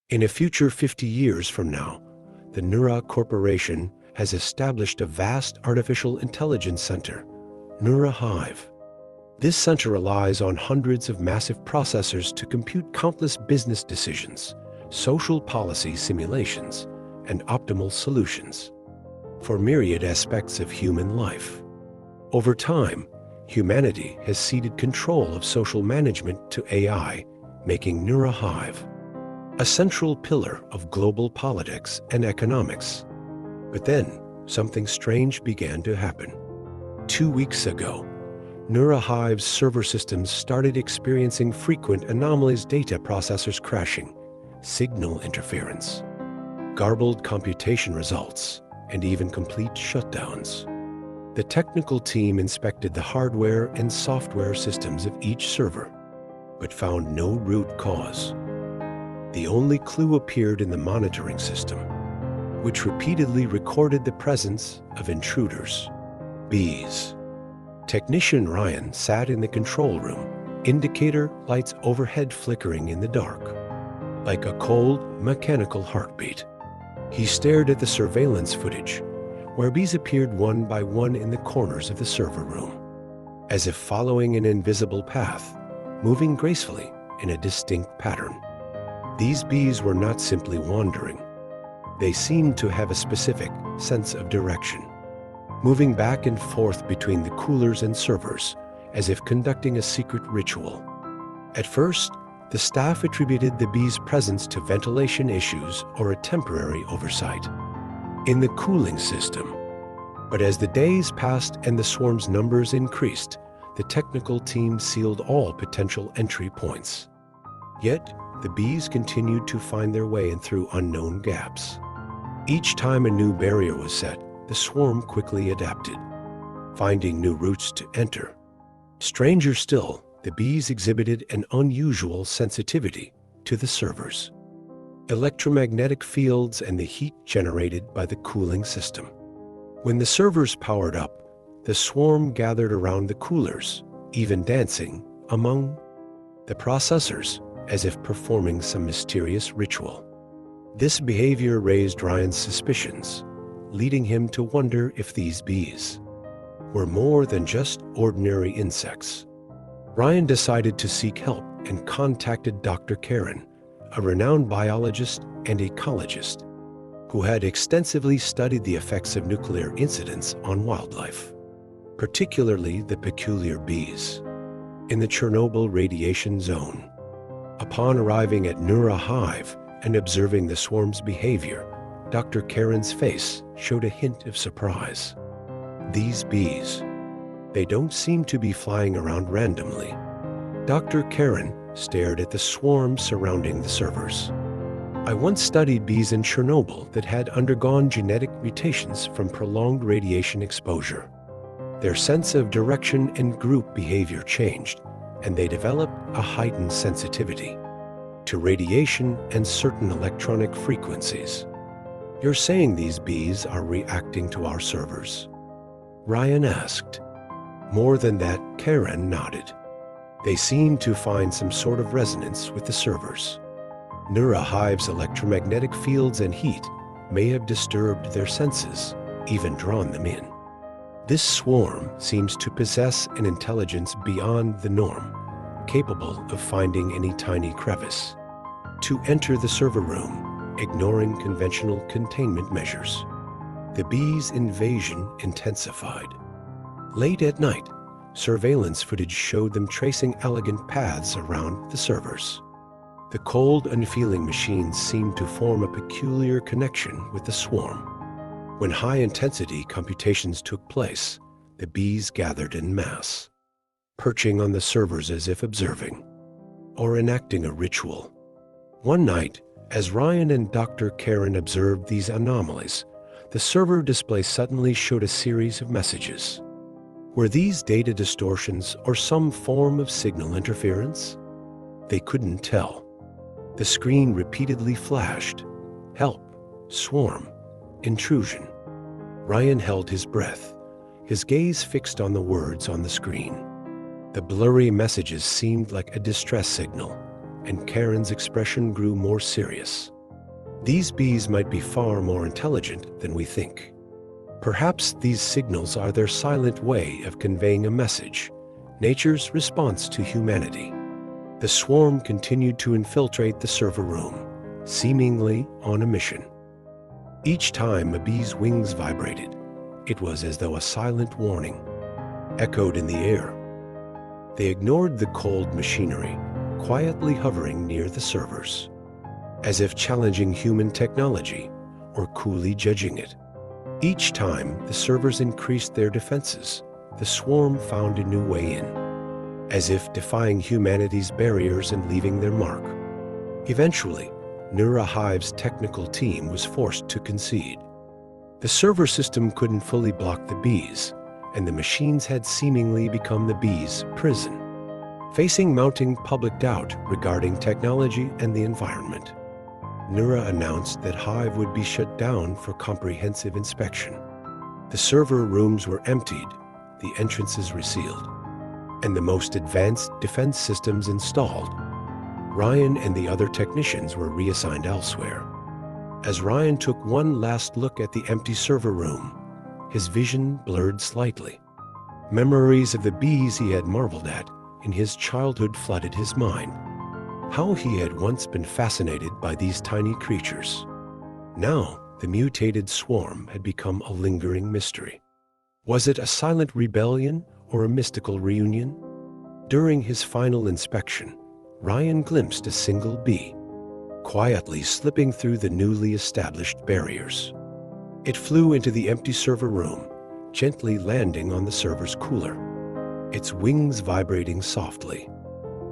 In a future 50 years from now, the Neura Corporation has established a vast artificial intelligence center, Neura Hive. This center relies on hundreds of massive processors to compute countless business decisions, social policy simulations, and optimal solutions for myriad aspects of human life. Over time, humanity has ceded control of social management to AI, making Neura Hive a central pillar of global politics and economics. But then, something strange began to happen. 2 weeks ago, Neura Hive's server systems started experiencing frequent anomalies, data processors crashing, signal interference, garbled computation results, and even complete shutdowns. The technical team inspected the hardware and software systems of each server, but found no root cause. The only clue appeared in the monitoring system, which repeatedly recorded the presence of intruders, bees. Technician Ryan sat in the control room, indicator lights overhead flickering in the dark, like a cold, mechanical heartbeat. He stared at the surveillance footage, where bees appeared one by one in the corners of the server room, as if following an invisible path, moving gracefully in a distinct pattern. These bees were not simply wandering. They seemed to have a specific sense of direction, moving back and forth between the coolers and servers, as if conducting a secret ritual. At first, the staff attributed the bees' presence to ventilation issues or a temporary oversight in the cooling system. But as the days passed and the swarm's numbers increased, the technical team sealed all potential entry points. Yet, the bees continued to find their way in through unknown gaps. Each time a new barrier was set, the swarm quickly adapted, finding new routes to enter. Stranger still, the bees exhibited an unusual sensitivity to the servers, electromagnetic fields, and the heat generated by the cooling system. When the servers powered up, the swarm gathered around the coolers, even dancing among the processors, as if performing some mysterious ritual. This behavior raised Ryan's suspicions, leading him to wonder if these bees were more than just ordinary insects. Ryan decided to seek help and contacted Dr. Karen, a renowned biologist and ecologist who had extensively studied the effects of nuclear incidents on wildlife, particularly the peculiar bees in the Chernobyl radiation zone. Upon arriving at Neura Hive and observing the swarm's behavior, Dr. Karen's face showed a hint of surprise. These bees, they don't seem to be flying around randomly. Dr. Karen stared at the swarm surrounding the servers. I once studied bees in Chernobyl that had undergone genetic mutations from prolonged radiation exposure. Their sense of direction and group behavior changed, and they developed a heightened sensitivity to radiation and certain electronic frequencies. You're saying these bees are reacting to our servers? Ryan asked. More than that, Karen nodded. They seem to find some sort of resonance with the servers. Neura Hive's electromagnetic fields and heat may have disturbed their senses, even drawn them in. This swarm seems to possess an intelligence beyond the norm, capable of finding any tiny crevice to enter the server room, ignoring conventional containment measures. The bees' invasion intensified. Late at night, surveillance footage showed them tracing elegant paths around the servers. The cold, unfeeling machines seemed to form a peculiar connection with the swarm. When high-intensity computations took place, the bees gathered en masse, perching on the servers as if observing or enacting a ritual. One night, as Ryan and Dr. Karen observed these anomalies, the server display suddenly showed a series of messages. Were these data distortions or some form of signal interference? They couldn't tell. The screen repeatedly flashed, "Help, swarm, intrusion." Ryan held his breath, his gaze fixed on the words on the screen. The blurry messages seemed like a distress signal, and Karen's expression grew more serious. These bees might be far more intelligent than we think. Perhaps these signals are their silent way of conveying a message, nature's response to humanity. The swarm continued to infiltrate the server room, seemingly on a mission. Each time a bee's wings vibrated, it was as though a silent warning echoed in the air. They ignored the cold machinery, quietly hovering near the servers, as if challenging human technology or coolly judging it. Each time the servers increased their defenses, the swarm found a new way in, as if defying humanity's barriers and leaving their mark. Eventually, NeuroHive's technical team was forced to concede. The server system couldn't fully block the bees, and the machines had seemingly become the bees' prison. Facing mounting public doubt regarding technology and the environment, Neura announced that Hive would be shut down for comprehensive inspection. The server rooms were emptied, the entrances resealed, and the most advanced defense systems installed. Ryan and the other technicians were reassigned elsewhere. As Ryan took one last look at the empty server room, his vision blurred slightly. Memories of the bees he had marveled at in his childhood flooded his mind. How he had once been fascinated by these tiny creatures. Now, the mutated swarm had become a lingering mystery. Was it a silent rebellion or a mystical reunion? During his final inspection, Ryan glimpsed a single bee, quietly slipping through the newly established barriers. It flew into the empty server room, gently landing on the server's cooler, its wings vibrating softly.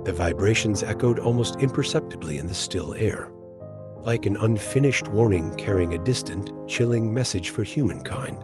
The vibrations echoed almost imperceptibly in the still air, like an unfinished warning carrying a distant, chilling message for humankind.